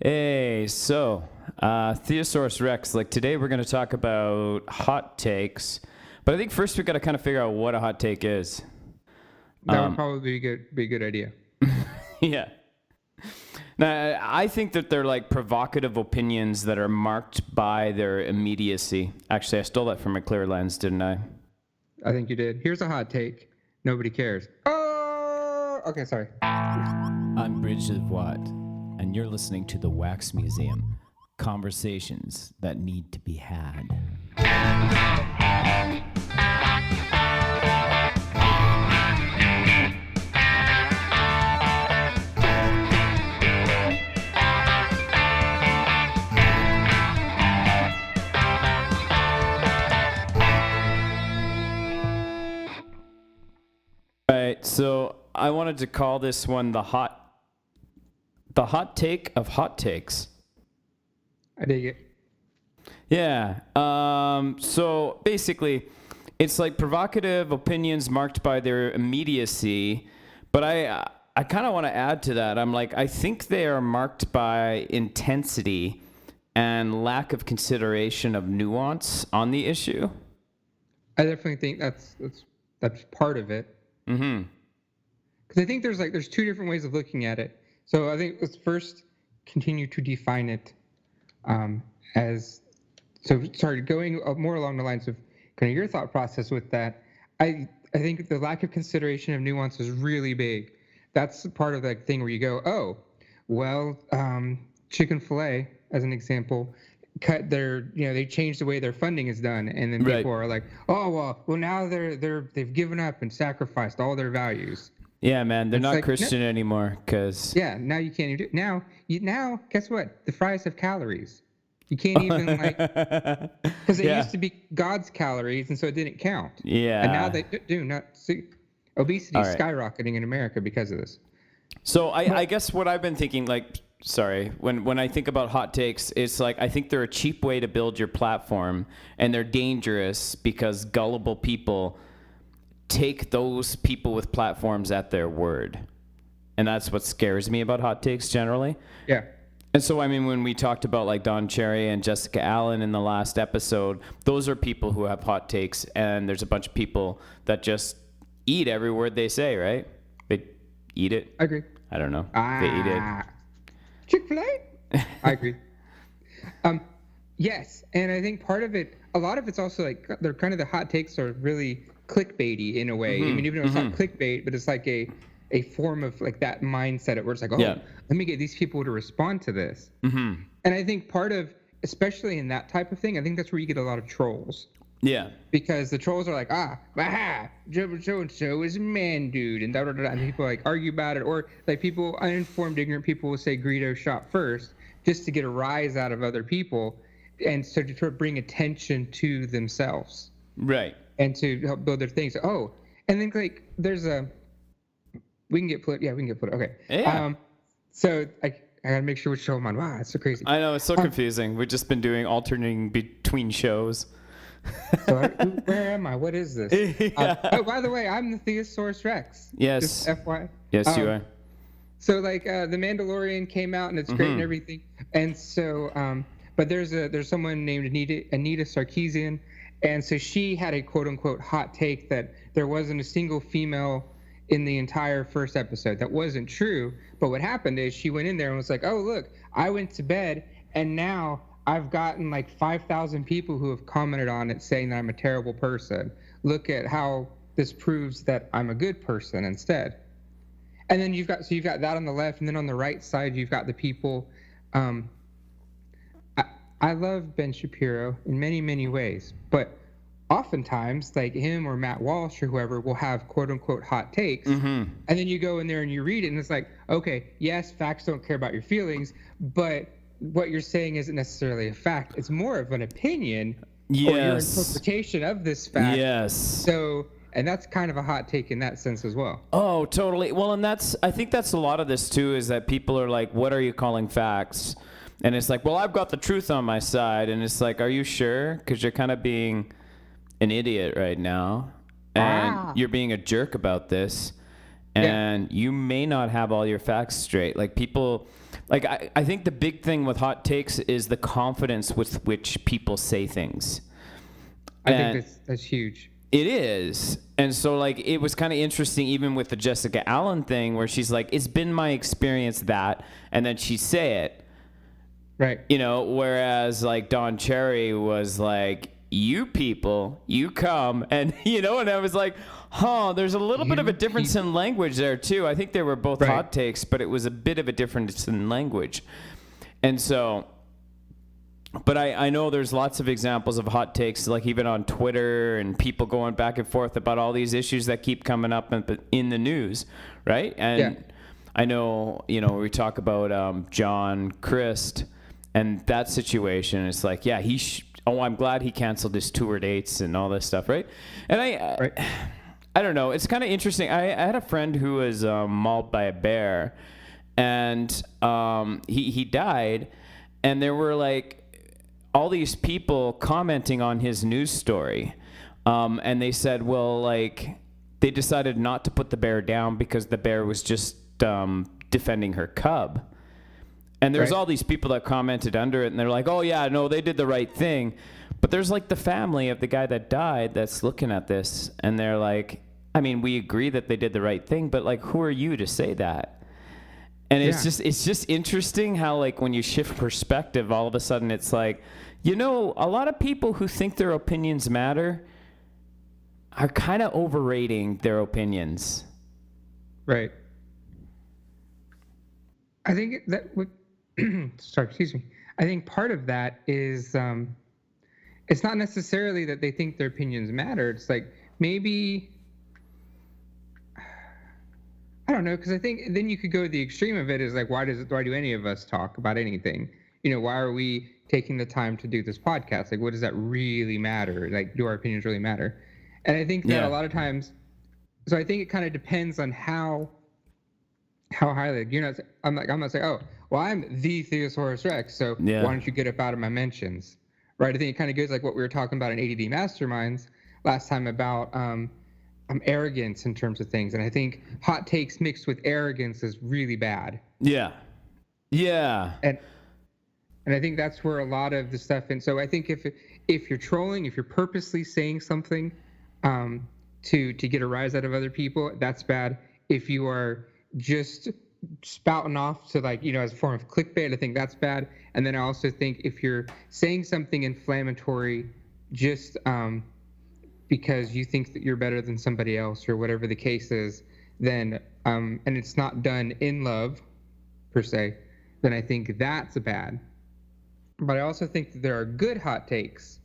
Hey, so Theosaurus Rex, like today we're going to talk about hot takes, but I think first we got to kind of figure out what a hot take is. That would probably be a good idea. Yeah. Now, I think that they're like provocative opinions that are marked by their immediacy. Actually, I stole that from a clear lens, didn't I? I think you did. Here's a hot take. Nobody cares. Oh, okay, sorry. I'm Livwat, and you're listening to the Wax Museum. Conversations that need to be had. All right, so I wanted to call this one the hot take of hot takes. I dig it. Yeah. So basically, it's like provocative opinions marked by their immediacy, but I kind of want to add to that. I'm like, I think they are marked by intensity and lack of consideration of nuance on the issue. I definitely think that's part of it. Mm-hmm. Because I think there's two different ways of looking at it. So I think let's first continue to define it as. So sorry, going more along the lines of kind of your thought process with that. I think the lack of consideration of nuance is really big. That's part of that thing where you go, oh, well, chicken fillet, as an example, they changed the way their funding is done, and then people are like, oh, well now they've given up and sacrificed all their values. Yeah, man, they're not like, Christian anymore, because now you can't even do it. Now guess what? The fries have calories. You can't even because it used to be God's calories, and so it didn't count. Yeah, and now they do not see. Obesity is skyrocketing in America because of this. So I guess what I've been thinking, when I think about hot takes, it's like I think they're a cheap way to build your platform, and they're dangerous because gullible people take those people with platforms at their word. And that's what scares me about hot takes generally. Yeah. And so, I mean, when we talked about like Don Cherry and Jessica Allen in the last episode, those are people who have hot takes, and there's a bunch of people that just eat every word they say, right? They eat it. I agree. I don't know. They eat it. Chick-fil-A? I agree. Yes, and I think part of it, a lot of it's also like they're kind of the hot takes are really clickbaity in a way. I mean, even though it's not clickbait, but it's like a form of like that mindset where it's like, let me get these people to respond to this. And I think part of, especially in that type of thing, I think that's where you get a lot of trolls. Yeah. Because the trolls are like, so-and-so is a man, dude, and da-da-da-da, and people like argue about it. Or like people, uninformed, ignorant people will say Greedo shot first just to get a rise out of other people and so to bring attention to themselves. Right. And to help build their things. Oh, and then like there's we can get political. Okay. Yeah. So I gotta make sure which show I'm on. Wow, it's so crazy. I know, it's so confusing. We've just been doing alternating between shows. So where am I? What is this? Oh, by the way, I'm the Theosaurus Rex. Yes. Just FYI. Yes, you are. So like The Mandalorian came out and it's great and everything. And so but there's someone named Anita Sarkeesian, and so she had a quote unquote hot take that there wasn't a single female in the entire first episode. That wasn't true. But what happened is she went in there and was like, oh look, I went to bed and now I've gotten like 5,000 people who have commented on it saying that I'm a terrible person. Look at how this proves that I'm a good person instead. And then you've got that on the left, and then on the right side you've got the people. I love Ben Shapiro in many, many ways, but oftentimes like him or Matt Walsh or whoever will have quote unquote hot takes. And then you go in there and you read it and it's like, okay, yes, facts don't care about your feelings, but what you're saying isn't necessarily a fact. It's more of an opinion or your interpretation of this fact. Yes. So, and that's kind of a hot take in that sense as well. Oh, totally. Well, and I think that's a lot of this too, is that people are like, what are you calling facts? And it's like, well, I've got the truth on my side. And it's like, are you sure? Because you're kind of being an idiot right now. And you're being a jerk about this. and you may not have all your facts straight. Like people, like I think the big thing with hot takes is the confidence with which people say things. I think that's huge. It is. And so like it was kind of interesting even with the Jessica Allen thing where she's like, it's been my experience that, and then she'd say it. Right. You know, whereas like Don Cherry was like, you people, you come, and you know, and I was like, there's a little bit of a difference in language there too. I think they were both hot takes, but it was a bit of a difference in language. And so, but I know there's lots of examples of hot takes, like even on Twitter and people going back and forth about all these issues that keep coming up in the news, right? And I know, you know, we talk about John Christ and that situation. It's like, yeah, I'm glad he canceled his tour dates and all this stuff, right? And I don't know. It's kind of interesting. I had a friend who was mauled by a bear, and he died, and there were like all these people commenting on his news story, and they said, well, like they decided not to put the bear down because the bear was just defending her cub. And there's all these people that commented under it, and they're like, oh, yeah, no, they did the right thing. But there's like the family of the guy that died that's looking at this, and they're like, I mean, we agree that they did the right thing, but like, who are you to say that? And it's just interesting how like when you shift perspective, all of a sudden it's like, you know, a lot of people who think their opinions matter are kind of overrating their opinions. Right. I think that would, sorry, excuse me. I think part of that is it's not necessarily that they think their opinions matter. It's like maybe, I don't know, because I think then you could go to the extreme of it is like, why do any of us talk about anything? You know, why are we taking the time to do this podcast? Like, what does that really matter? Like, do our opinions really matter? And I think that a lot of times, so I think it kind of depends on how highly, you know, I'm not saying, oh, well, I'm the Theosaurus Rex, so why don't you get up out of my mentions, right? I think it kind of goes like what we were talking about in ADD Masterminds last time about arrogance in terms of things, and I think hot takes mixed with arrogance is really bad. Yeah. And I think that's where a lot of the stuff. And so I think if you're trolling, if you're purposely saying something to get a rise out of other people, that's bad. If you are just spouting off to, like, you know, as a form of clickbait, I think that's bad. And then I also think if you're saying something inflammatory just because you think that you're better than somebody else or whatever the case is, then and it's not done in love per se, then I think that's bad. But I also think that there are good hot takes.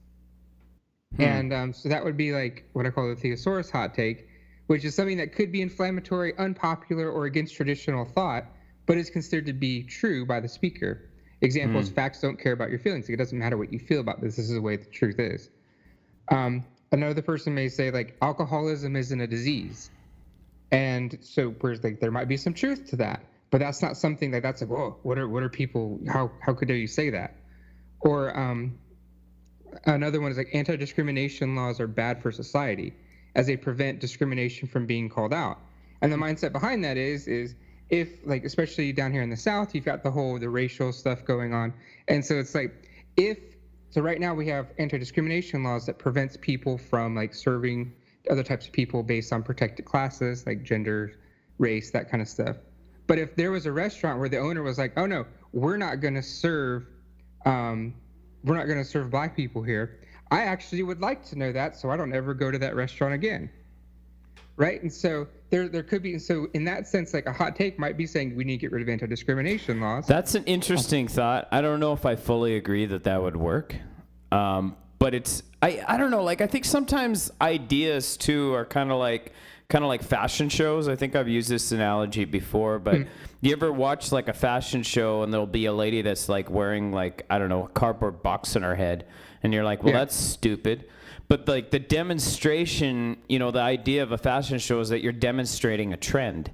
And so that would be like what I call the Theosaurus hot take, which is something that could be inflammatory, unpopular, or against traditional thought, but is considered to be true by the speaker. Example is facts don't care about your feelings. Like, it doesn't matter what you feel about this. This is the way the truth is. Another person may say, like, alcoholism isn't a disease. And so whereas, like, there might be some truth to that, but that's not something like that's like, whoa, what are people, how could you say that? Or another one is like anti-discrimination laws are bad for society as they prevent discrimination from being called out. And the mindset behind that is if, like, especially down here in the South, you've got the racial stuff going on. And so it's like, so right now we have anti-discrimination laws that prevents people from, like, serving other types of people based on protected classes, like gender, race, that kind of stuff. But if there was a restaurant where the owner was like, oh no, we're not going to serve black people here, I actually would like to know that so I don't ever go to that restaurant again. Right? And so there could be, so in that sense, like, a hot take might be saying we need to get rid of anti-discrimination laws. That's an interesting thought. I don't know if I fully agree that would work. But it's, I don't know, like, I think sometimes ideas too are kind of like fashion shows. I think I've used this analogy before, but you ever watch like a fashion show and there'll be a lady that's like wearing, like, I don't know, a cardboard box on her head, and you're like, well, that's stupid. But like the demonstration, you know, the idea of a fashion show is that you're demonstrating a trend.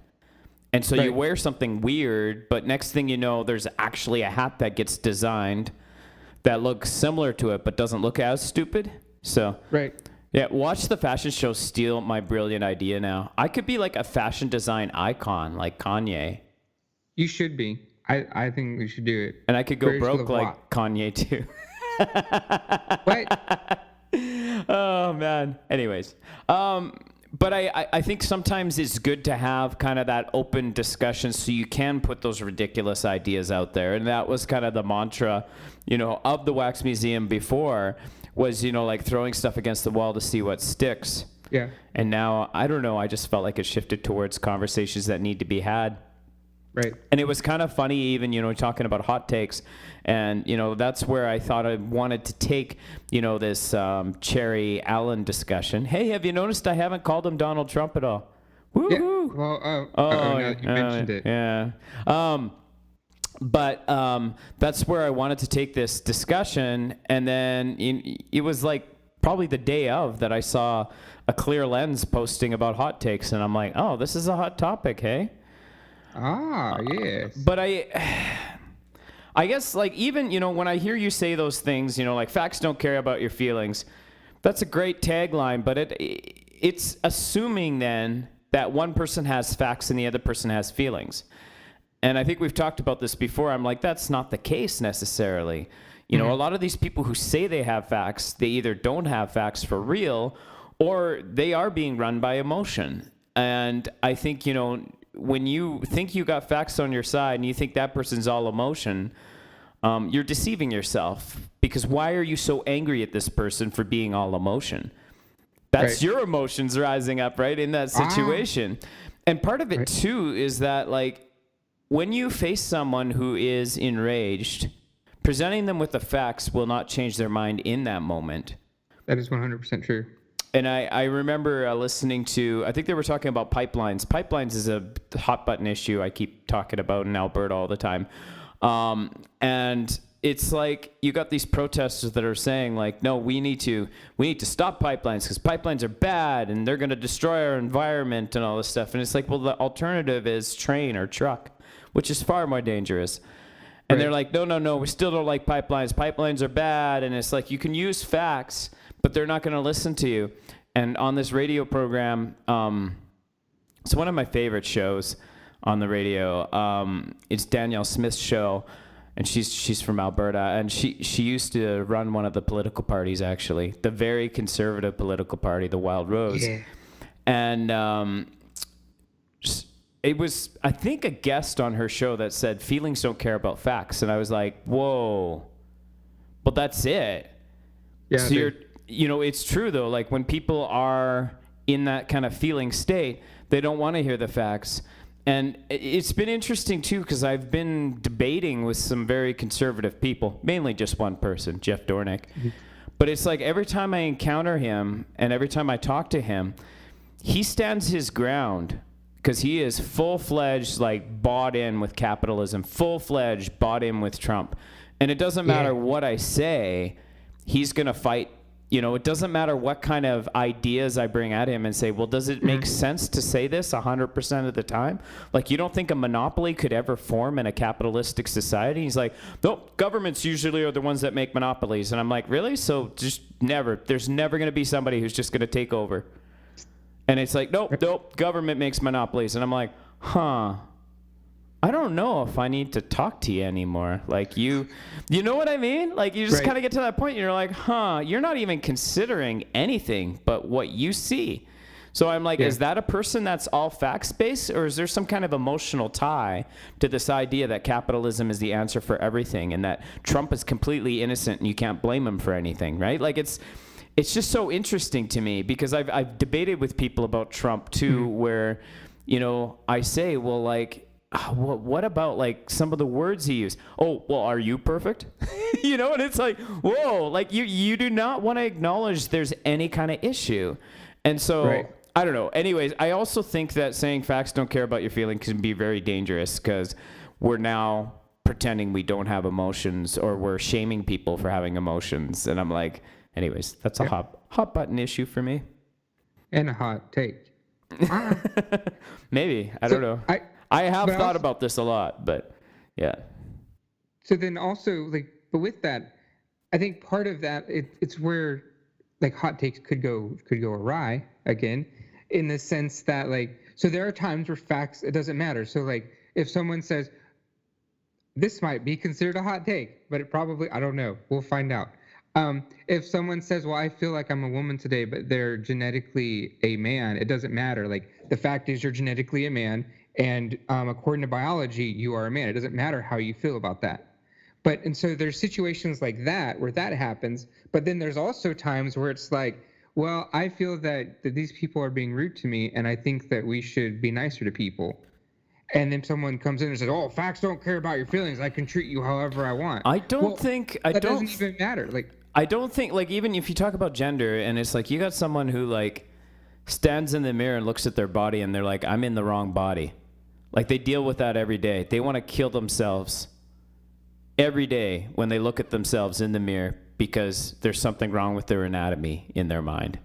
And so you wear something weird, but next thing you know, there's actually a hat that gets designed that looks similar to it, but doesn't look as stupid. So Yeah, watch the fashion show steal my brilliant idea now. I could be like a fashion design icon like Kanye. You should be. I think we should do it. And I could go Where's broke Livwat? like Kanye too. What? Oh man. Anyways, but I think sometimes it's good to have kind of that open discussion so you can put those ridiculous ideas out there. And that was kind of the mantra, of the Wax Museum before was, like throwing stuff against the wall to see what sticks. Yeah. And now, I don't know, I just felt like it shifted towards conversations that need to be had. Right. And it was kind of funny even, talking about hot takes. And, that's where I thought I wanted to take, this Cherry Allen discussion. Hey, have you noticed I haven't called him Donald Trump at all? Woo-hoo. Yeah. Well, now you mentioned it. Yeah. But that's where I wanted to take this discussion. And then it was like probably the day of that I saw a Clear Lens posting about hot takes. And I'm like, oh, this is a hot topic, hey? Ah, yes. But I guess like even, when I hear you say those things, like facts don't care about your feelings, that's a great tagline, but it's assuming then that one person has facts and the other person has feelings. And I think we've talked about this before. I'm like, that's not the case necessarily. A lot of these people who say they have facts, they either don't have facts for real or they are being run by emotion. And I think, when you think you got facts on your side and you think that person's all emotion, you're deceiving yourself, because why are you so angry at this person for being all emotion? That's right. Your emotions rising up, right, in that situation. And part of it, too, is that, like, when you face someone who is enraged, presenting them with the facts will not change their mind in that moment. That is 100% true. And I remember listening to, I think they were talking about pipelines. Pipelines is a hot button issue I keep talking about in Alberta all the time. And it's like you got these protesters that are saying like, no, we need to stop pipelines because pipelines are bad and they're going to destroy our environment and all this stuff. And it's like, well, the alternative is train or truck, which is far more dangerous. And they're like, no, we still don't like pipelines. Pipelines are bad. And it's like, you can use facts, but they're not going to listen to you. And on this radio program, it's one of my favorite shows on the radio. It's Danielle Smith's show, and she's from Alberta, and she used to run one of the political parties, actually, the very conservative political party, the Wild Rose. Yeah. And it was, I think, a guest on her show that said, feelings don't care about facts. And I was like, whoa, but that's it. Yeah. So it's true, though. Like, when people are in that kind of feeling state, they don't want to hear the facts. And it's been interesting, too, because I've been debating with some very conservative people, mainly just one person, Jeff Dornick. Mm-hmm. But it's like every time I encounter him and every time I talk to him, he stands his ground because he is full-fledged, like, bought in with capitalism, full-fledged, bought in with Trump. And it doesn't matter what I say, he's going to fight. It doesn't matter what kind of ideas I bring at him and say, well, does it make sense to say this 100% of the time? Like, you don't think a monopoly could ever form in a capitalistic society? He's like, nope, governments usually are the ones that make monopolies. And I'm like, really? So just never. There's never going to be somebody who's just going to take over. And it's like, nope, government makes monopolies. And I'm like, I don't know if I need to talk to you anymore. Like, you know what I mean? Like, you just kind of get to that point and you're like, you're not even considering anything but what you see. So I'm like, is that a person that's all facts-based, or is there some kind of emotional tie to this idea that capitalism is the answer for everything and that Trump is completely innocent and you can't blame him for anything, right? Like, it's just so interesting to me because I've debated with people about Trump too, where, I say, well, like, what about like some of the words he used? Oh, well, are you perfect? And it's like, whoa, like you do not want to acknowledge there's any kind of issue. And so I don't know. Anyways, I also think that saying facts don't care about your feelings can be very dangerous because we're now pretending we don't have emotions or we're shaming people for having emotions. And I'm like, anyways, that's a hot button issue for me. And a hot take. Maybe. I don't know. I have thought about this a lot, but yeah. So then also, like, but with that, I think part of that, it's where like hot takes could go awry again, in the sense that like, so there are times where facts, it doesn't matter. So like if someone says this might be considered a hot take, but it probably, I don't know, we'll find out. If someone says, well, I feel like I'm a woman today, but they're genetically a man, it doesn't matter. Like the fact is you're genetically a man, and according to biology you are a man. It doesn't matter how you feel about that. And so there's situations like that where that happens, but then there's also times where it's like, well, I feel that these people are being rude to me, and I think that we should be nicer to people. And then someone comes in and says, oh, facts don't care about your feelings. I can treat you however I want. I don't think that doesn't even matter. Like, I don't think, like, even if you talk about gender and it's like you got someone who like stands in the mirror and looks at their body and they're like, I'm in the wrong body. Like they deal with that every day. They want to kill themselves every day when they look at themselves in the mirror because there's something wrong with their anatomy in their mind.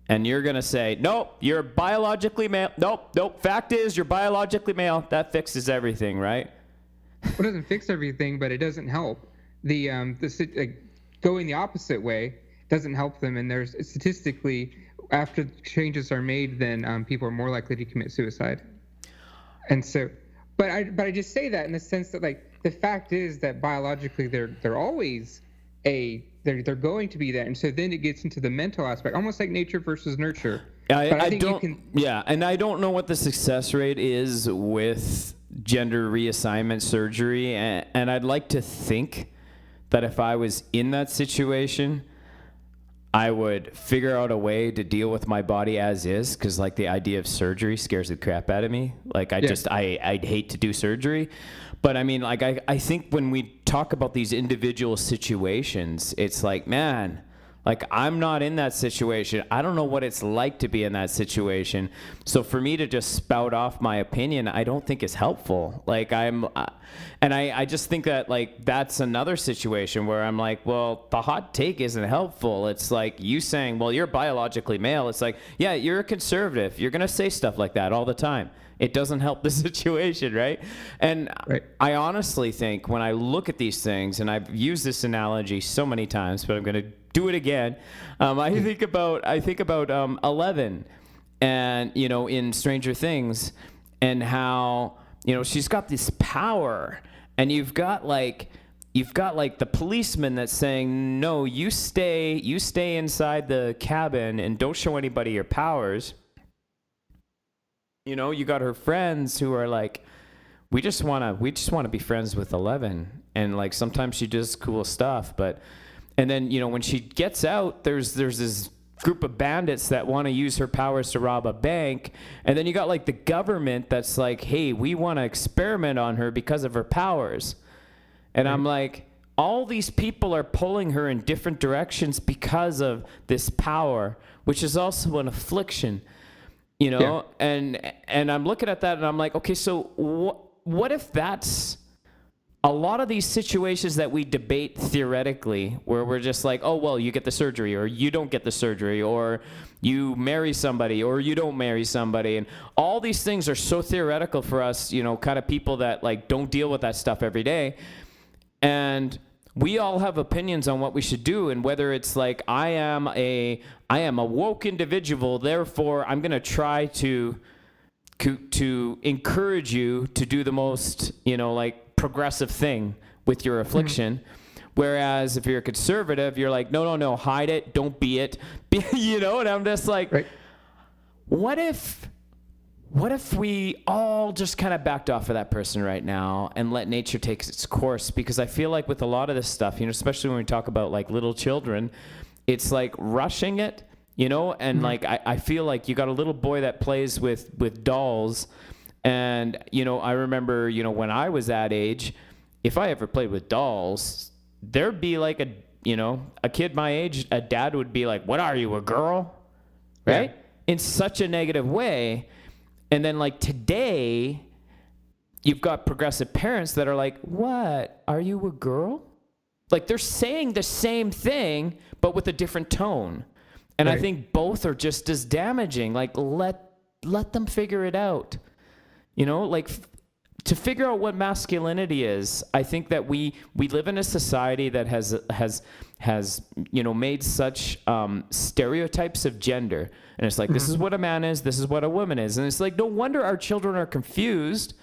And you're going to say, nope, you're biologically male. Nope. Fact is, you're biologically male. That fixes everything, right? Well, it doesn't fix everything, but it doesn't help. Going the opposite way doesn't help them. And there's statistically, after changes are made, then people are more likely to commit suicide. And so, but I just say that in the sense that like the fact is that biologically they're always they're going to be that, and so then it gets into the mental aspect, almost like nature versus nurture. I don't know what the success rate is with gender reassignment surgery, and I'd like to think that if I was in that situation, I would figure out a way to deal with my body as is, because like the idea of surgery scares the crap out of me. Like I'd hate to do surgery. But I mean, like I think when we talk about these individual situations, it's like, man, like I'm not in that situation. I don't know what it's like to be in that situation. So for me to just spout off my opinion, I don't think is helpful. Like I just think that like that's another situation where I'm like, well, the hot take isn't helpful. It's like you saying, well, you're biologically male. It's like, yeah, you're a conservative. You're going to say stuff like that all the time. It doesn't help the situation, right? And right. I honestly think when I look at these things, and I've used this analogy so many times, but I'm going to do it again. I think about 11, and in Stranger Things, and how she's got this power, and you've got like the policeman that's saying, no, you stay inside the cabin and don't show anybody your powers. You got her friends who are like, we just want to be friends with 11, and like sometimes she does cool stuff, and then when she gets out, there's this group of bandits that want to use her powers to rob a bank, and then you got like the government that's like, hey, we want to experiment on her because of her powers, and I'm like, all these people are pulling her in different directions because of this power, which is also an affliction. Yeah. And I'm looking at that and I'm like, okay, so what if that's a lot of these situations that we debate theoretically, where we're just like, oh, well, you get the surgery or you don't get the surgery, or you marry somebody or you don't marry somebody. And all these things are so theoretical for us, kind of people that like don't deal with that stuff every day. And we all have opinions on what we should do, and whether it's like I am a woke individual, therefore I'm going to try to encourage you to do the most, like progressive thing with your affliction. Mm-hmm. Whereas if you're a conservative, you're like, no, hide it, don't be it. And I'm just like, right. What if we all just kind of backed off of that person right now and let nature take its course? Because I feel like with a lot of this stuff, especially when we talk about like little children, it's like rushing it, and mm-hmm. like I feel like you got a little boy that plays with dolls, and I remember when I was that age, if I ever played with dolls, there'd be like a kid my age, a dad would be like, what are you, a girl? Right? Yeah. In such a negative way. And then like today, you've got progressive parents that are like, what? Are you a girl? Like they're saying the same thing, but with a different tone. And right. I think both are just as damaging. Like let them figure it out. Like to figure out what masculinity is. I think that we live in a society that has made such stereotypes of gender, and it's like this is what a man is, this is what a woman is, and it's like no wonder our children are confused,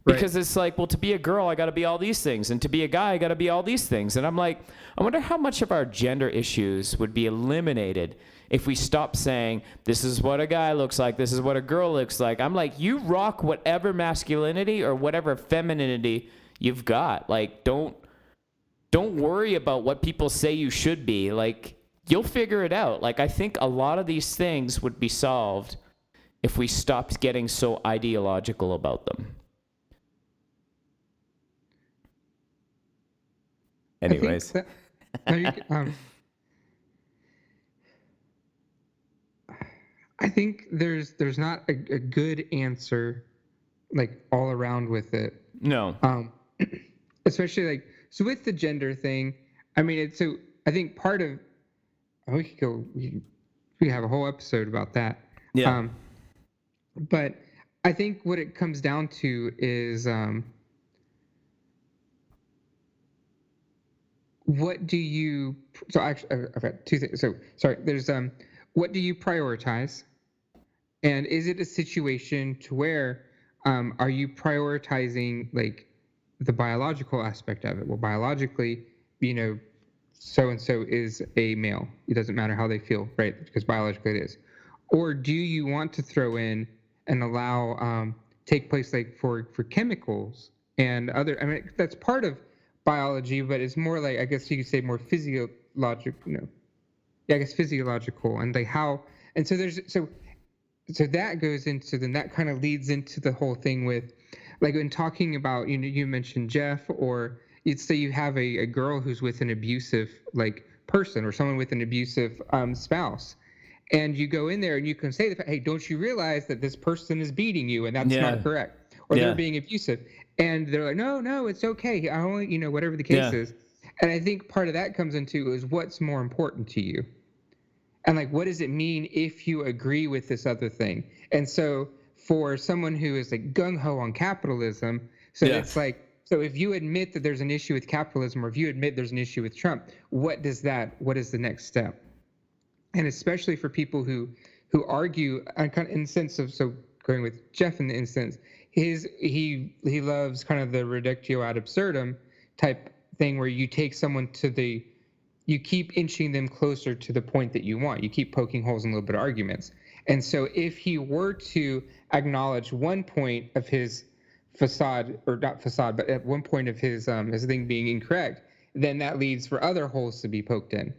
because it's like, well, to be a girl I got to be all these things, and to be a guy I got to be all these things, and I'm like, I wonder how much of our gender issues would be eliminated if we stop saying, this is what a guy looks like, this is what a girl looks like. I'm like, you rock whatever masculinity or whatever femininity you've got. Like, don't worry about what people say you should be. Like, you'll figure it out. Like, I think a lot of these things would be solved if we stopped getting so ideological about them. Anyways. I think there's not a good answer, like, all around with it. No. Especially, like, so with the gender thing, I mean, I think part of, we could have a whole episode about that. Yeah. But I think what it comes down to is, what do you, so actually, I've got two things. So, sorry, there's, what do you prioritize? And is it a situation to where, are you prioritizing, like, the biological aspect of it? Well, biologically, so-and-so is a male. It doesn't matter how they feel, right? Because biologically it is. Or do you want to throw in and allow, take place, like, for chemicals and other, I mean, that's part of biology, but it's more like, I guess you could say more physiological, physiological, and like how, and so so that goes into, then that kind of leads into the whole thing with, like, when talking about, you mentioned Jeff, or you'd say you have a girl who's with an abusive, like, person, or someone with an abusive spouse, and you go in there and you can say, hey, don't you realize that this person is beating you, and that's not correct, or they're being abusive, and they're like, no, it's okay, I only, whatever the case is. And I think part of that comes into is what's more important to you. And, like, what does it mean if you agree with this other thing? And so for someone who is, like, gung-ho on capitalism, so it's like, so if you admit that there's an issue with capitalism, or if you admit there's an issue with Trump, what is the next step? And especially for people who argue in the sense of, so going with Jeff in the instance, he loves kind of the reductio ad absurdum type thing, where you take someone you keep inching them closer to the point that you want. You keep poking holes in a little bit of arguments. And so if he were to acknowledge one point of his facade, or not facade, but at one point of his thing being incorrect, then that leads for other holes to be poked in.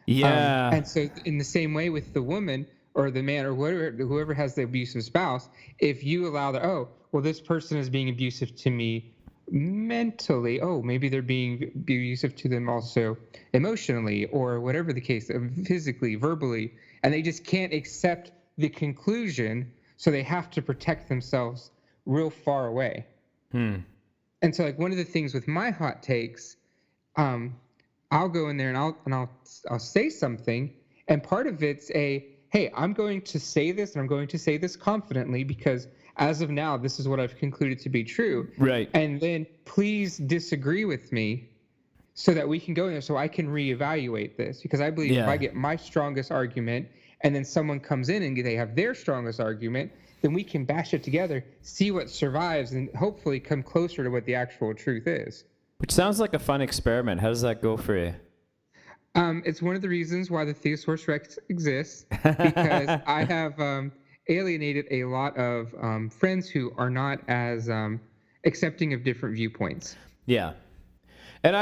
Yeah. And so in the same way with the woman or the man or whoever has the abusive spouse, if you allow this person is being abusive to me mentally, maybe they're being abusive to them also emotionally, or whatever the case, physically, verbally, and they just can't accept the conclusion, so they have to protect themselves real far away. And so, like, one of the things with my hot takes, I'll go in there and I'll say something, and part of it's hey, I'm going to say this, and I'm going to say this confidently, because as of now, this is what I've concluded to be true. Right. And then please disagree with me, so that we can go in there, so I can reevaluate this. Because I believe if I get my strongest argument, and then someone comes in and they have their strongest argument, then we can bash it together, see what survives, and hopefully come closer to what the actual truth is. Which sounds like a fun experiment. How does that go for you? It's one of the reasons why the Theosaurus Rex exists, because I have alienated a lot of friends who are not as accepting of different viewpoints. Yeah. And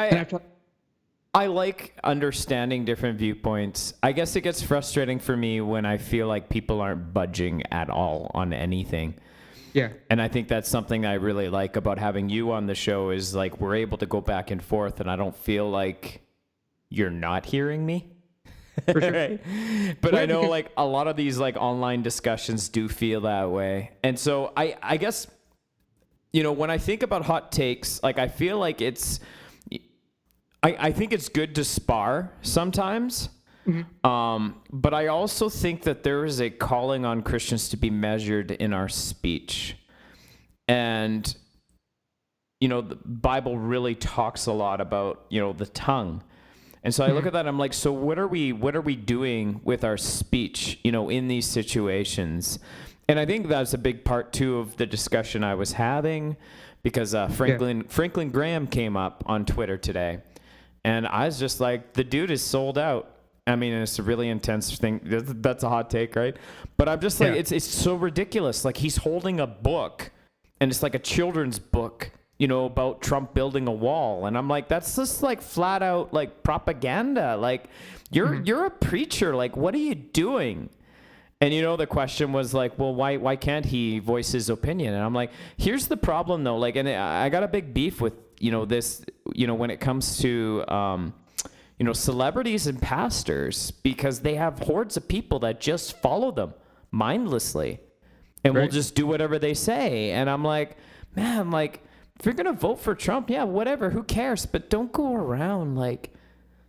I like understanding different viewpoints. I guess it gets frustrating for me when I feel like people aren't budging at all on anything. Yeah. And I think that's something I really like about having you on the show, is like we're able to go back and forth, and I don't feel like you're not hearing me. For sure. Right? But I know, like, a lot of these, like, online discussions do feel that way. And so I guess, when I think about hot takes, like, I feel like I think it's good to spar sometimes. But I also think that there is a calling on Christians to be measured in our speech. And the Bible really talks a lot about, the tongue. And so I look at that, I'm like, so what are we doing with our speech, in these situations? And I think that's a big part too of the discussion I was having, because Franklin Graham came up on Twitter today, and I was just like, the dude is sold out. I mean, it's a really intense thing. That's a hot take, right? But I'm just like, it's so ridiculous. Like, he's holding a book, and it's like a children's book, about Trump building a wall. And I'm like, that's just like flat out like propaganda. Like, you're a preacher. Like, what are you doing? And the question was like, well, why can't he voice his opinion? And I'm like, here's the problem though. Like, and I got a big beef with, this, when it comes to, celebrities and pastors, because they have hordes of people that just follow them mindlessly and will just do whatever they say. And I'm like, man, like, if you're going to vote for Trump, yeah, whatever, who cares? But don't go around like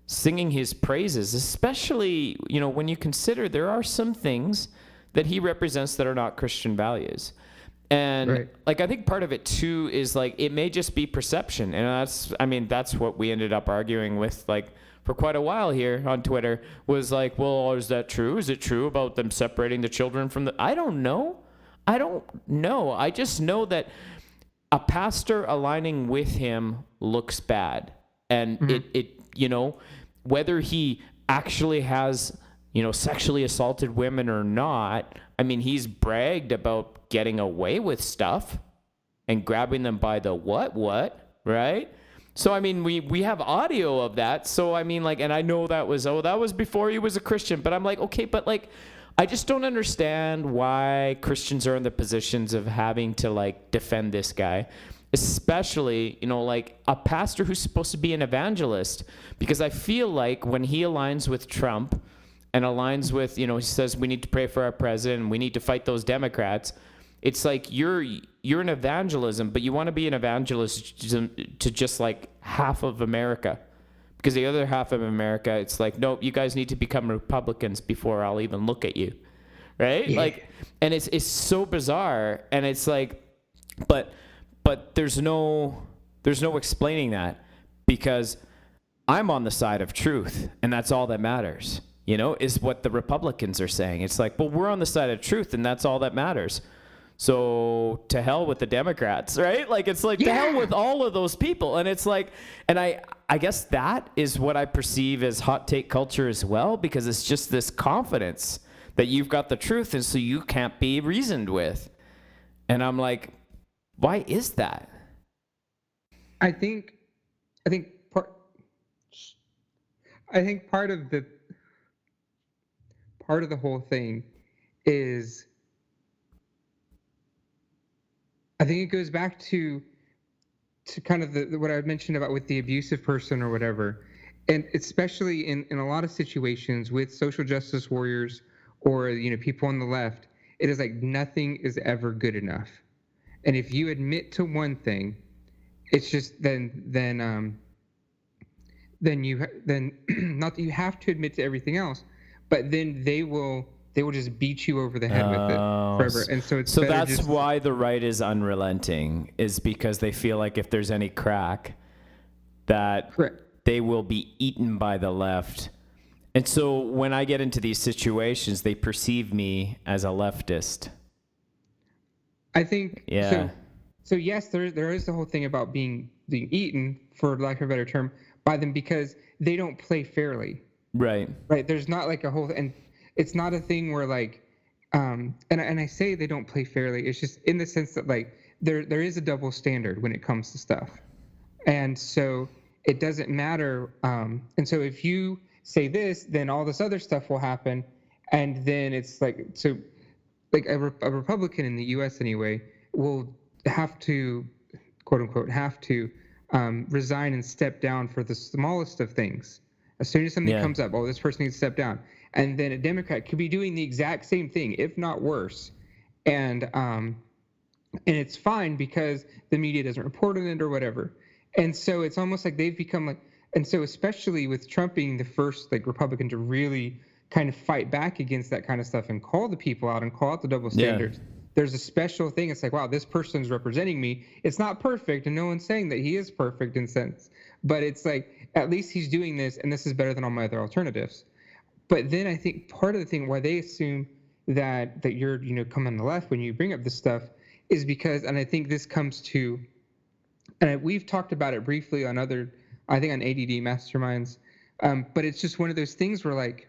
singing his praises, especially, when you consider there are some things that he represents that are not Christian values. And like, I think part of it too is like, it may just be perception. And that's what we ended up arguing with, like, for quite a while here on Twitter, was like, well, is that true? Is it true about them separating the children from I don't know. I just know that a pastor aligning with him looks bad. And whether he actually has, sexually assaulted women or not, I mean, he's bragged about getting away with stuff and grabbing them by the what, right? So, I mean, we have audio of that. So, I mean, like, and I know that was before he was a Christian, but I'm like, okay, but like, I just don't understand why Christians are in the positions of having to like defend this guy, especially, like a pastor who's supposed to be an evangelist, because I feel like when he aligns with Trump and aligns with, he says we need to pray for our president and we need to fight those Democrats. It's like you're an evangelism, but you want to be an evangelist to just like half of America. Because the other half of America, it's like, nope, you guys need to become Republicans before I'll even look at you, right? Yeah. Like, and it's so bizarre, and it's like, but there's no explaining that, because I'm on the side of truth, and that's all that matters. Is what the Republicans are saying. It's like, well, we're on the side of truth, and that's all that matters. So to hell with the Democrats, right? Like, it's like, to hell with all of those people. And it's like, and I guess that is what I perceive as hot take culture as well, because it's just this confidence that you've got the truth, and so you can't be reasoned with. And I'm like, why is that? I think part of the whole thing is, I think it goes back to kind of what I mentioned about with the abusive person or whatever, and especially in a lot of situations with social justice warriors or people on the left, it is like nothing is ever good enough. And if you admit to one thing, it's just then not that you have to admit to everything else, but then they will just beat you over the head with it forever. And so that's why the right is unrelenting, is because they feel like if there's any crack, that they will be eaten by the left. And so when I get into these situations, they perceive me as a leftist. I think, so yes, there is the whole thing about being eaten, for lack of a better term, by them, because they don't play fairly. Right. There's not like a whole, and it's not a thing where like, and I say they don't play fairly. It's just in the sense that like there is a double standard when it comes to stuff, and so it doesn't matter. And so if you say this, then all this other stuff will happen, and then it's like, so like a Republican in the U.S. anyway will have to, quote unquote, resign and step down for the smallest of things. As soon as something comes up, this person needs to step down. And then a Democrat could be doing the exact same thing, if not worse. And it's fine because the media doesn't report on it or whatever. And so it's almost like they've become like, and so especially with Trump being the first like Republican to really kind of fight back against that kind of stuff and call the people out and call out the double standards. there's a special thing. It's like, wow, this person's representing me. It's not perfect, and no one's saying that he is perfect in sense, but it's like, at least he's doing this, and this is better than all my other alternatives. But then I think part of the thing why they assume that you're, come on the left when you bring up this stuff is because, and I think this comes to, and we've talked about it briefly on other, I think on ADD masterminds, but it's just one of those things where like,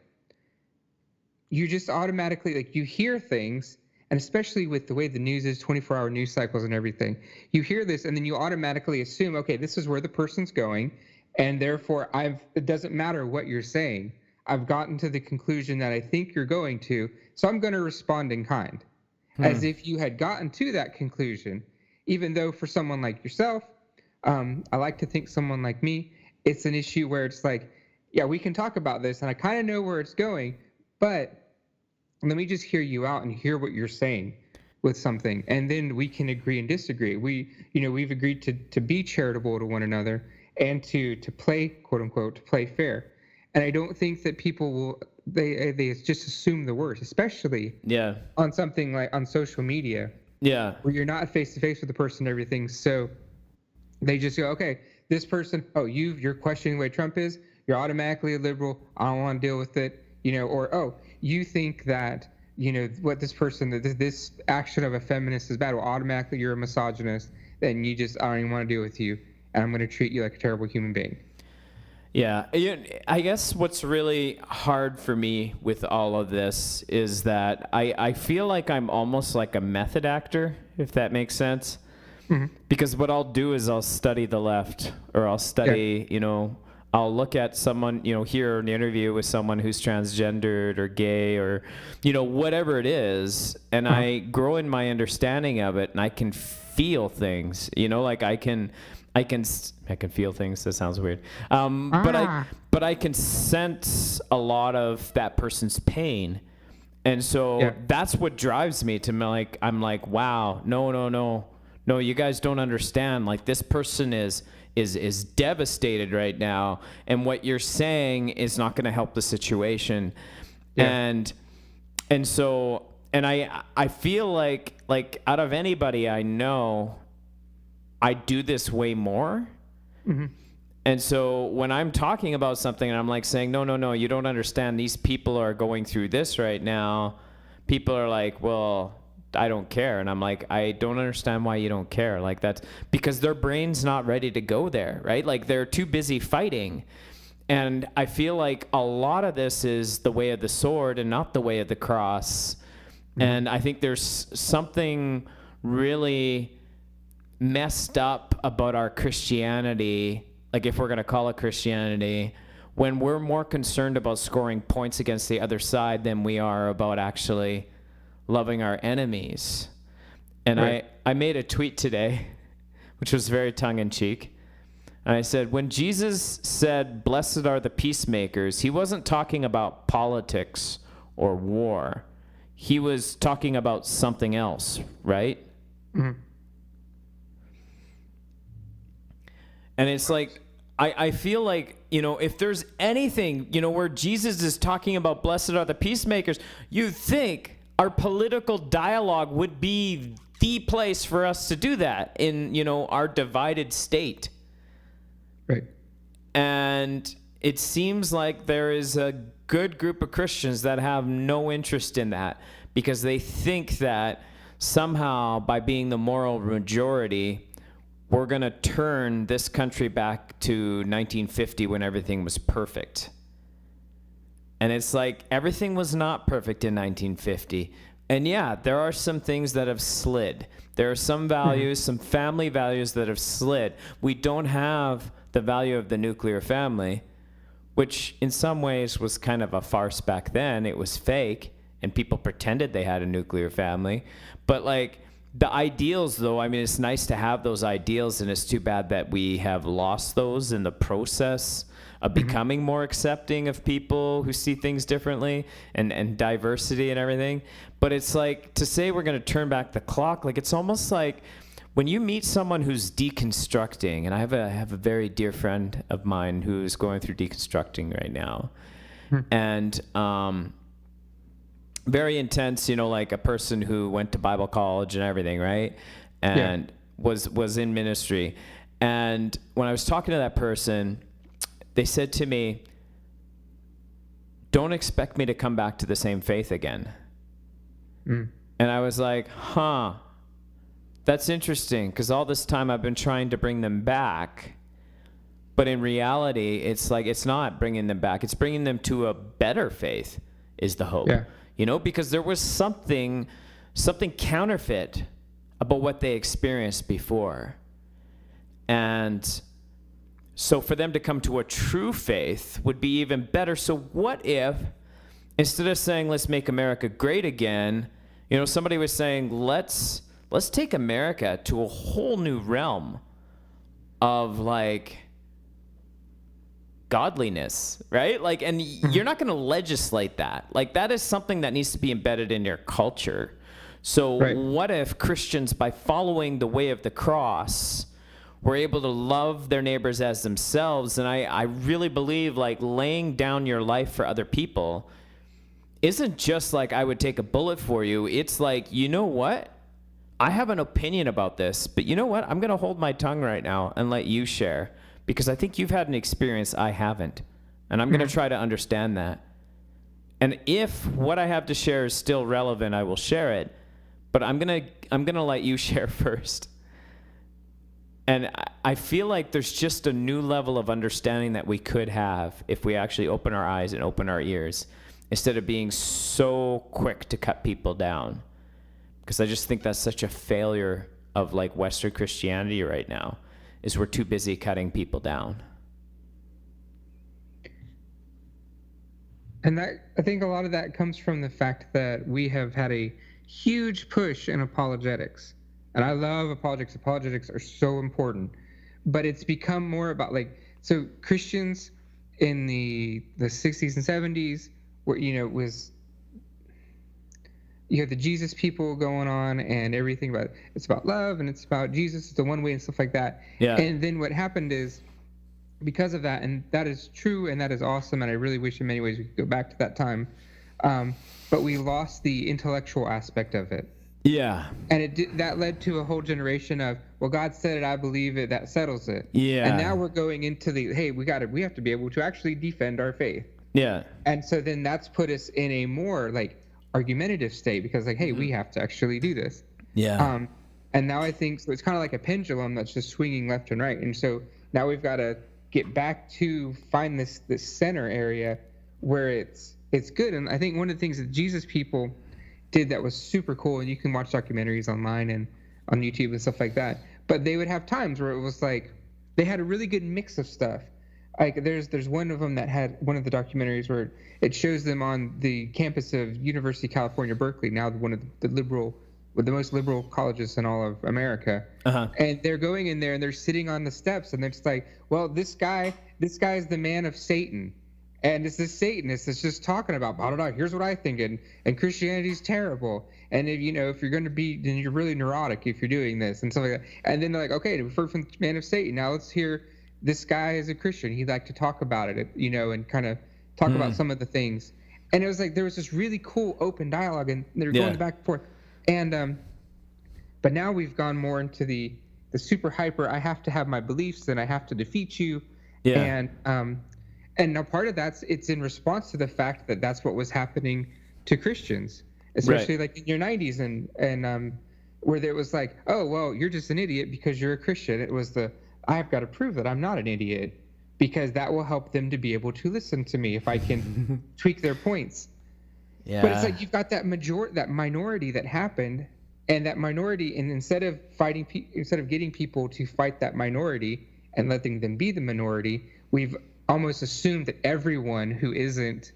you just automatically, like, you hear things, and especially with the way the news is, 24-hour news cycles and everything, you hear this and then you automatically assume, okay, this is where the person's going, and therefore it doesn't matter what you're saying. I've gotten to the conclusion that I think you're going to, so I'm going to respond in kind. As if you had gotten to that conclusion, even though for someone like yourself, I like to think someone like me, it's an issue where it's like, yeah, we can talk about this, and I kind of know where it's going, but let me just hear you out and hear what you're saying with something, and then we can agree and disagree. We've agreed to be charitable to one another and to play, quote unquote, to play fair. And I don't think that people will, they just assume the worst, especially on something like on social media, where you're not face to face with the person and everything. So they just go, okay, this person, you're questioning the way Trump is, you're automatically a liberal, I don't want to deal with it, or you think that what this person, that this action of a feminist is bad, well, automatically you're a misogynist, then I don't even want to deal with you, and I'm going to treat you like a terrible human being. Yeah, I guess what's really hard for me with all of this is that I feel like I'm almost like a method actor, if that makes sense. Mm-hmm. Because what I'll do is I'll study the left, or I'll study, I'll look at someone, hear an interview with someone who's transgendered or gay or, whatever it is, and I grow in my understanding of it, and I can feel things, like I can feel things. That sounds weird. But I can sense a lot of that person's pain. And so that's what drives me to I'm like, wow, no, you guys don't understand. Like, this person is devastated right now. And what you're saying is not going to help the situation. Yeah. And so I feel like out of anybody I know, I do this way more. Mm-hmm. And so when I'm talking about something and I'm like saying, no, you don't understand. These people are going through this right now. People are like, well, I don't care. And I'm like, I don't understand why you don't care. Like, that's because their brain's not ready to go there, right? Like, they're too busy fighting. And I feel like a lot of this is the way of the sword and not the way of the cross. Mm-hmm. And I think there's something really messed up about our Christianity, like if we're going to call it Christianity, when we're more concerned about scoring points against the other side than we are about actually loving our enemies. And right. I made a tweet today, which was very tongue-in-cheek. And I said, when Jesus said, blessed are the peacemakers, he wasn't talking about politics or war. He was talking about something else, right? Mm-hmm. And it's like, I feel like, if there's anything, where Jesus is talking about blessed are the peacemakers, you think our political dialogue would be the place for us to do that in, our divided state. Right. And it seems like there is a good group of Christians that have no interest in that because they think that somehow by being the moral majority, we're going to turn this country back to 1950 when everything was perfect. And it's like, everything was not perfect in 1950. And yeah, there are some things that have slid. There are some values, some family values that have slid. We don't have the value of the nuclear family, which in some ways was kind of a farce back then. It was fake, and people pretended they had a nuclear family. But the ideals, though, I mean, it's nice to have those ideals, and it's too bad that we have lost those in the process of becoming more accepting of people who see things differently and diversity and everything. But it's like, to say we're going to turn back the clock, it's almost like when you meet someone who's deconstructing, and I have a very dear friend of mine who's going through deconstructing right now. And very intense, like a person who went to Bible college and everything, right? And was in ministry. And when I was talking to that person, they said to me, don't expect me to come back to the same faith again. And I was like, that's interesting, because all this time I've been trying to bring them back. But in reality, it's like, it's not bringing them back. It's bringing them to a better faith is the hope. Yeah. Because there was something counterfeit about what they experienced before. And so for them to come to a true faith would be even better. So what if, instead of saying, let's make America great again, somebody was saying, let's take America to a whole new realm of like godliness, right? Like, and you're not going to legislate that. Like, that is something that needs to be embedded in your culture. So what if Christians, by following the way of the cross, were able to love their neighbors as themselves? And I really believe like laying down your life for other people isn't just like, I would take a bullet for you. It's like, you know what? I have an opinion about this, but you know what? I'm going to hold my tongue right now and let you share, because I think you've had an experience I haven't. And I'm going to try to understand that. And if what I have to share is still relevant, I will share it. But I'm going to let you share first. And I feel like there's just a new level of understanding that we could have if we actually open our eyes and open our ears, instead of being so quick to cut people down. Because I just think that's such a failure of like Western Christianity right now, is we're too busy cutting people down. And that, I think a lot of that comes from the fact that we have had a huge push in apologetics. And I love apologetics. Apologetics are so important. But it's become more about like, so Christians in the 60s and 70s were, was, you had the Jesus people going on and everything about, it's about love and it's about Jesus, it's the one way and stuff like that. Yeah. And then what happened is, because of that, and that is true and that is awesome, and I really wish in many ways we could go back to that time, but we lost the intellectual aspect of it. Yeah. And that led to a whole generation of, well, God said it, I believe it, that settles it. Yeah. And now we're going into the, hey, we have to be able to actually defend our faith. Yeah. And so then that's put us in a more like argumentative state, because like, hey, we have to actually do this. Yeah. And now I think, so it's kind of like a pendulum that's just swinging left and right. And so now we've got to get back to find this center area where it's good. And I think one of the things that Jesus people did that was super cool, and you can watch documentaries online and on YouTube and stuff like that, but they would have times where it was like they had a really good mix of stuff. Like there's one of them that had one of the documentaries where it shows them on the campus of University of California, Berkeley, now one of the most liberal colleges in all of America. And they're going in there and they're sitting on the steps and they're just like, well, this guy is the man of Satan. And it's this Satanist that's just talking about, blah, blah, blah, here's what I think, and Christianity's terrible. And if you're going to be, then you're really neurotic if you're doing this and stuff like that. And then they're like, okay, we've heard from the man of Satan. Now let's hear this guy is a Christian. He'd like to talk about it, and kind of talk about some of the things. And it was like there was this really cool open dialogue, and they're going back and forth. And but now we've gone more into the super hyper, I have to have my beliefs and I have to defeat you. Yeah. And now part of it's in response to the fact that that's what was happening to Christians, especially like in your 90s and where there was like, oh, well, you're just an idiot because you're a Christian. It was I've got to prove that I'm not an idiot, because that will help them to be able to listen to me if I can tweak their points. Yeah. But it's like you've got that minority that happened, and that minority, and instead of getting people to fight that minority and letting them be the minority, we've almost assumed that everyone who isn't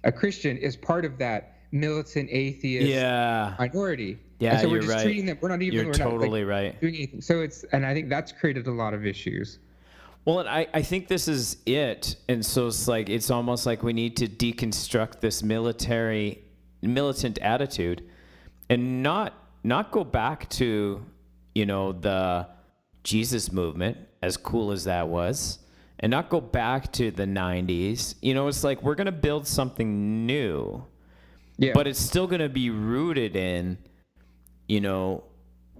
a Christian is part of that militant atheist minority. Yeah, and so we're you're just right. treating them. We're not even. You're totally right. Doing anything. So and I think that's created a lot of issues. Well, and I think this is it. And so it's almost like we need to deconstruct this militant attitude and not go back to, the Jesus movement, as cool as that was, and not go back to the 90s. It's like we're going to build something new. Yeah. but it's still going to be rooted in,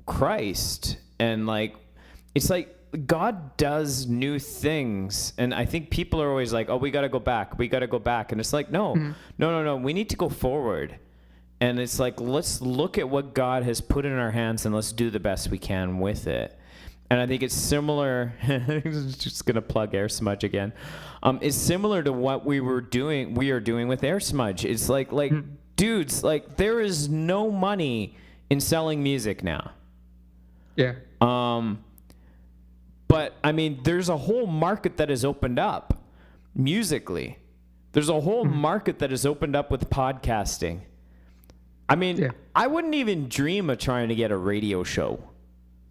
Christ. And like, it's like God does new things. And I think people are always like, oh, we got to go back. We got to go back. And it's like, no. We need to go forward. And it's like, let's look at what God has put in our hands and let's do the best we can with it. And I think it's similar. I'm just going to plug Air Smudge again. It's similar to what we are doing with Air Smudge. It's like dudes, like there is no money in selling music now. Yeah. But I mean, there's a whole market that has opened up musically. There's a whole market that has opened up with podcasting. I mean, I wouldn't even dream of trying to get a radio show.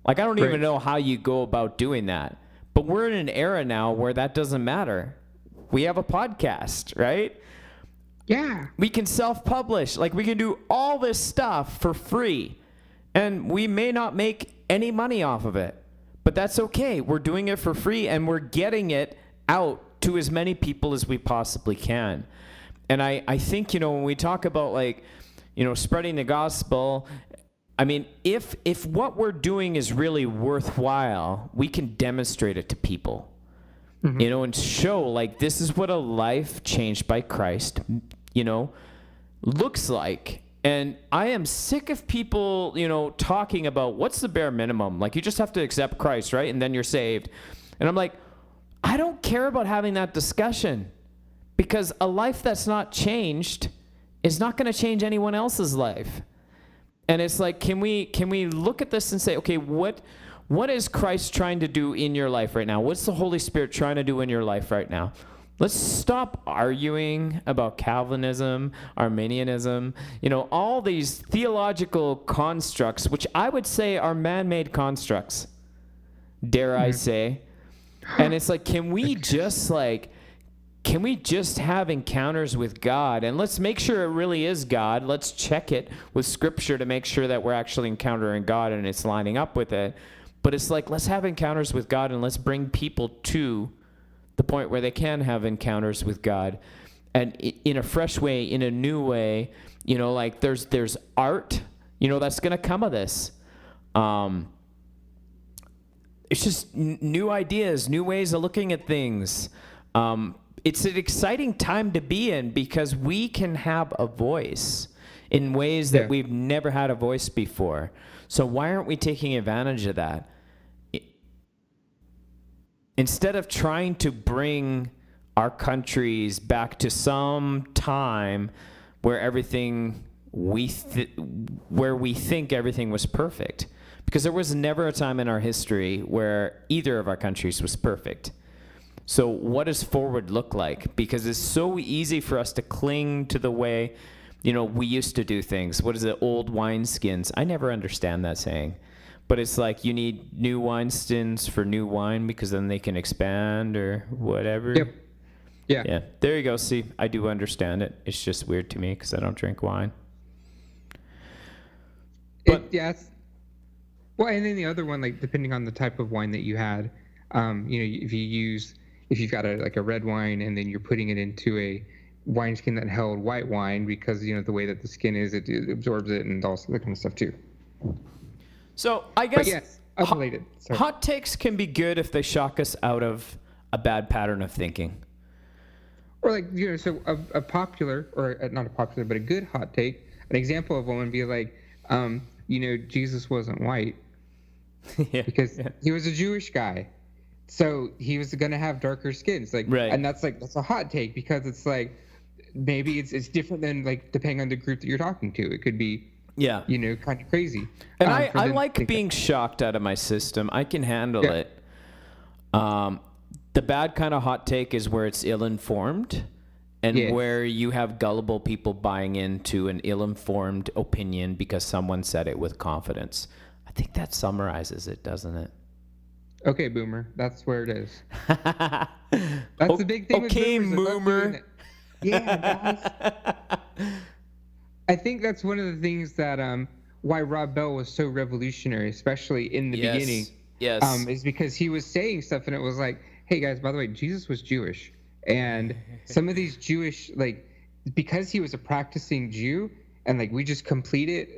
Like, I don't even know how you go about doing that. But we're in an era now where that doesn't matter. We have a podcast, right? Yeah. We can self-publish. Like, we can do all this stuff for free. And we may not make any money off of it. But that's okay. We're doing it for free, and we're getting it out to as many people as we possibly can. And I think, when we talk about, like, spreading the gospel, I mean, if what we're doing is really worthwhile, we can demonstrate it to people, and show, like, this is what a life changed by Christ, looks like. And I am sick of people, talking about what's the bare minimum. Like, you just have to accept Christ, right? And then you're saved. And I'm like, I don't care about having that discussion, because a life that's not changed is not going to change anyone else's life. And it's like, can we look at this and say, okay, what is Christ trying to do in your life right now? What's the Holy Spirit trying to do in your life right now? Let's stop arguing about Calvinism, Arminianism, all these theological constructs, which I would say are man-made constructs, dare I say. And it's like, can we just have encounters with God? And let's make sure it really is God. Let's check it with Scripture to make sure that we're actually encountering God and it's lining up with it. But it's like, let's have encounters with God and let's bring people to the point where they can have encounters with God, and in a fresh way, in a new way. Like there's art, that's going to come of this. It's just new ideas, new ways of looking at things. It's an exciting time to be in because we can have a voice in ways that we've never had a voice before. So why aren't we taking advantage of that? Instead of trying to bring our countries back to some time where we think everything was perfect, because there was never a time in our history where either of our countries was perfect. So what does forward look like? Because it's so easy for us to cling to the way, we used to do things. What is it? Old wineskins. I never understand that saying. But it's like you need new wineskins for new wine because then they can expand or whatever. Yep. Yeah. There you go. See, I do understand it. It's just weird to me because I don't drink wine. But well, and then the other one, like depending on the type of wine that you had, if you've got a red wine and then you're putting it into a wineskin that held white wine, because the way that the skin is, it absorbs it and all that kind of stuff too. So I guess unrelated. Hot takes can be good if they shock us out of a bad pattern of thinking. Or so a popular, or not a popular, but a good hot take. An example of one would be like, Jesus wasn't white because he was a Jewish guy, so he was going to have darker skin. It's like, and that's a hot take because it's like maybe it's different than like depending on the group that you're talking to. It could be. Yeah. Kind of crazy. And I like being shocked out of my system. I can handle it. The bad kind of hot take is where it's ill-informed and where you have gullible people buying into an ill-informed opinion because someone said it with confidence. I think that summarizes it, doesn't it? Okay, Boomer. That's where it is. That's the big thing with Boomer. Yeah, guys. I think that's one of the things that why Rob Bell was so revolutionary, especially in the beginning. Yes. Is because he was saying stuff and it was like, hey guys, by the way, Jesus was Jewish, and some of these Jewish because he was a practicing Jew, and like we just completed,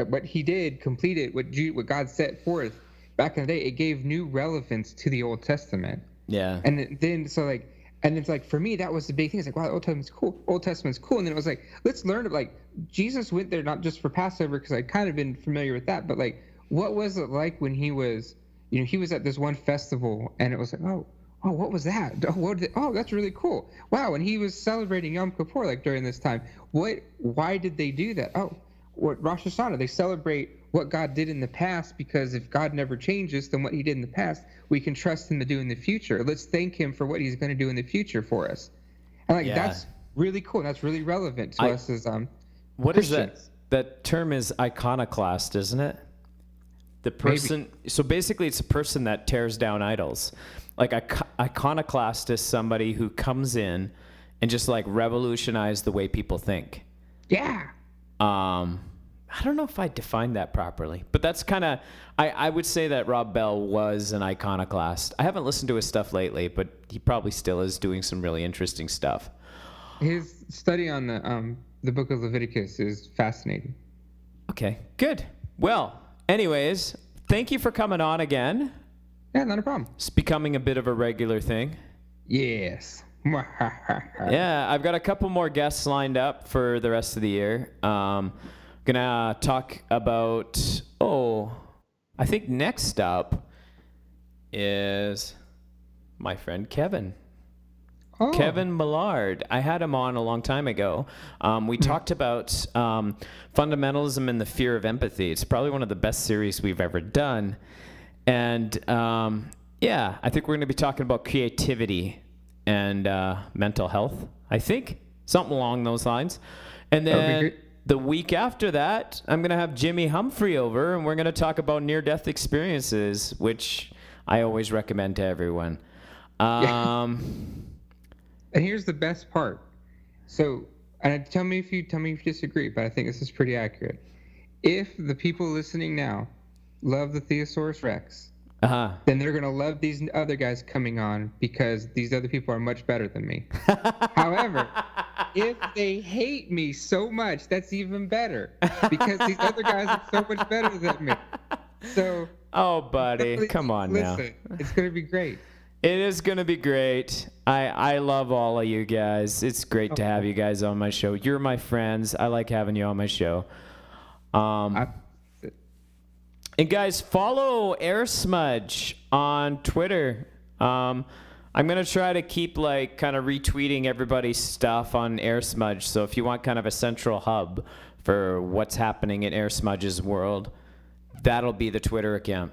what he did, completed what God set forth back in the day. It gave new relevance to the Old Testament. Yeah. And then so like, and it's like for me that was the big thing. It's like, wow, the Old Testament's cool. Old Testament's cool. And then it was like, let's learn like Jesus went there not just for Passover, because I kind of been familiar with that, but like what was it like when he was, he was at this one festival, and it was like, oh, what was that? Oh, that's really cool. Wow, and he was celebrating Yom Kippur like during this time. Why did they do that? Oh, what Rosh Hashanah? They celebrate what God did in the past, because if God never changes, then what he did in the past, we can trust him to do in the future. Let's thank him for what he's going to do in the future for us. And like that's really cool. And that's really relevant to us as what Christians. is that? That term is iconoclast, isn't it? The person. Maybe. So basically, it's a person that tears down idols. Like iconoclast is somebody who comes in and just like revolutionize the way people think. Yeah. I don't know if I defined that properly, but that's kind of, I would say that Rob Bell was an iconoclast. I haven't listened to his stuff lately, but he probably still is doing some really interesting stuff. His study on the book of Leviticus is fascinating. Okay, good. Well, anyways, thank you for coming on again. Yeah, not a problem. It's becoming a bit of a regular thing. Yes. Yeah, I've got a couple more guests lined up for the rest of the year. Gonna talk about, I think next up is my friend Kevin. Oh. Kevin Millard. I had him on a long time ago. We talked about fundamentalism and the fear of empathy. It's probably one of the best series we've ever done. And I think we're going to be talking about creativity and mental health, I think. Something along those lines. And then the week after that, I'm going to have Jimmy Humphrey over, and we're going to talk about near-death experiences, which I always recommend to everyone. And here's the best part. So, and tell me if you disagree, but I think this is pretty accurate. If the people listening now love the Theosaurus Rex, then they're going to love these other guys coming on, because these other people are much better than me. However, if they hate me so much, that's even better, because these other guys are so much better than me. So, buddy, come on now. Listen, it's going to be great. It is going to be great. I love all of you guys. It's great to have you guys on my show. You're my friends. I like having you on my show. And guys, follow Air Smudge on Twitter. I'm going to try to keep kind of retweeting everybody's stuff on Air Smudge. So if you want kind of a central hub for what's happening in Air Smudge's world, that'll be the Twitter account.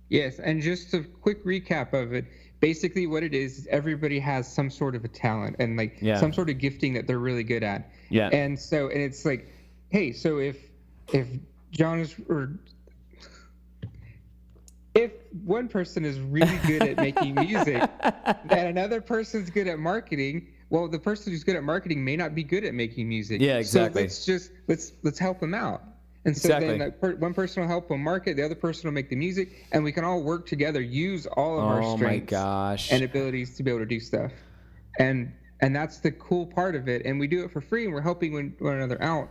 Yes, and just a quick recap of it. Basically what it is everybody has some sort of a talent and some sort of gifting that they're really good at. Yeah. And it's like, hey, so if John is, or if one person is really good at making music and another person's good at marketing, well, the person who's good at marketing may not be good at making music. Yeah, exactly. So let's help them out. And so then one person will help them market, the other person will make the music, and we can all work together, use all of our strengths and abilities to be able to do stuff. And that's the cool part of it. And we do it for free, and we're helping one another out.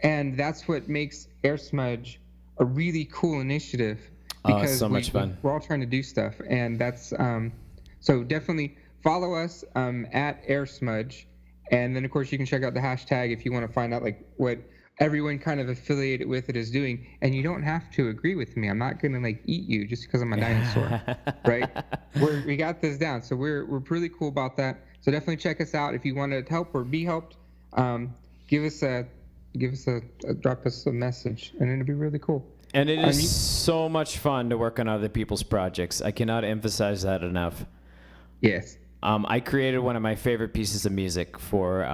And that's what makes Air Smudge a really cool initiative. Because it's so much fun. We're all trying to do stuff. And that's so definitely follow us at Air Smudge. And then, of course, you can check out the hashtag if you want to find out what everyone kind of affiliated with it is doing. And you don't have to agree with me. I'm not going to eat you just because I'm a dinosaur, right? We got this down. So we're pretty cool about that. So definitely check us out. If you want to help or be helped, drop us a message, and it'll be really cool. And it is so much fun to work on other people's projects. I cannot emphasize that enough. Yes. I created one of my favorite pieces of music for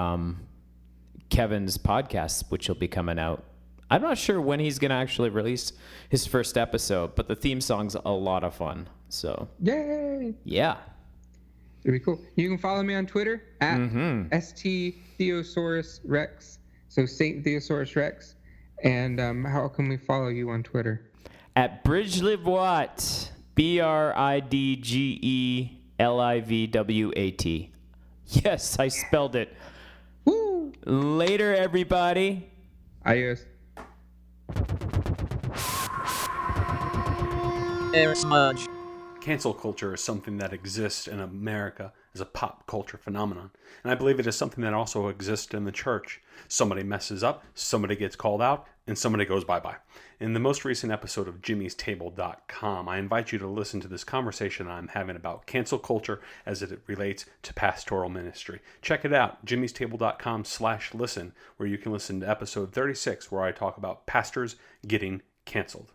Kevin's podcast, which will be coming out. I'm not sure when he's going to actually release his first episode, but the theme song's a lot of fun. So, yay! Yeah. It'll be cool. You can follow me on Twitter at St. Theosaurus Rex. So St. Theosaurus Rex. And how can we follow you on Twitter? At Bridge Livwat. BridgeLivwat. Yes, I spelled it. Woo! Later, everybody. Adios. Air smudge. Cancel culture is something that exists in America as a pop culture phenomenon. And I believe it is something that also exists in the church. Somebody messes up, somebody gets called out, and somebody goes bye-bye. In the most recent episode of jimmystable.com, I invite you to listen to this conversation I'm having about cancel culture as it relates to pastoral ministry. Check it out, jimmystable.com/listen, where you can listen to episode 36, where I talk about pastors getting canceled.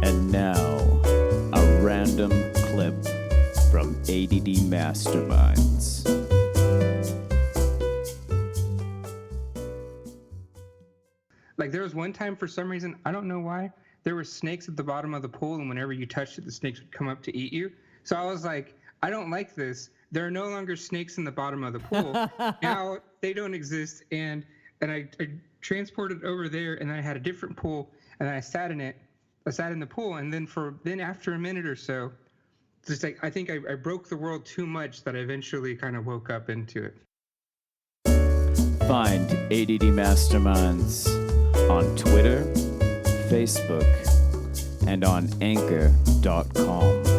And now, a random clip from ADD Masterminds. Like there was one time for some reason, I don't know why, there were snakes at the bottom of the pool, and whenever you touched it, the snakes would come up to eat you. So I was like, I don't like this. There are no longer snakes in the bottom of the pool. Now they don't exist, and I transported over there, and I had a different pool, and I sat in it. I sat in the pool, and then after a minute or so, just like I think I broke the world too much that I eventually kind of woke up into it. Find ADD Masterminds on Twitter, Facebook, and on Anchor.com.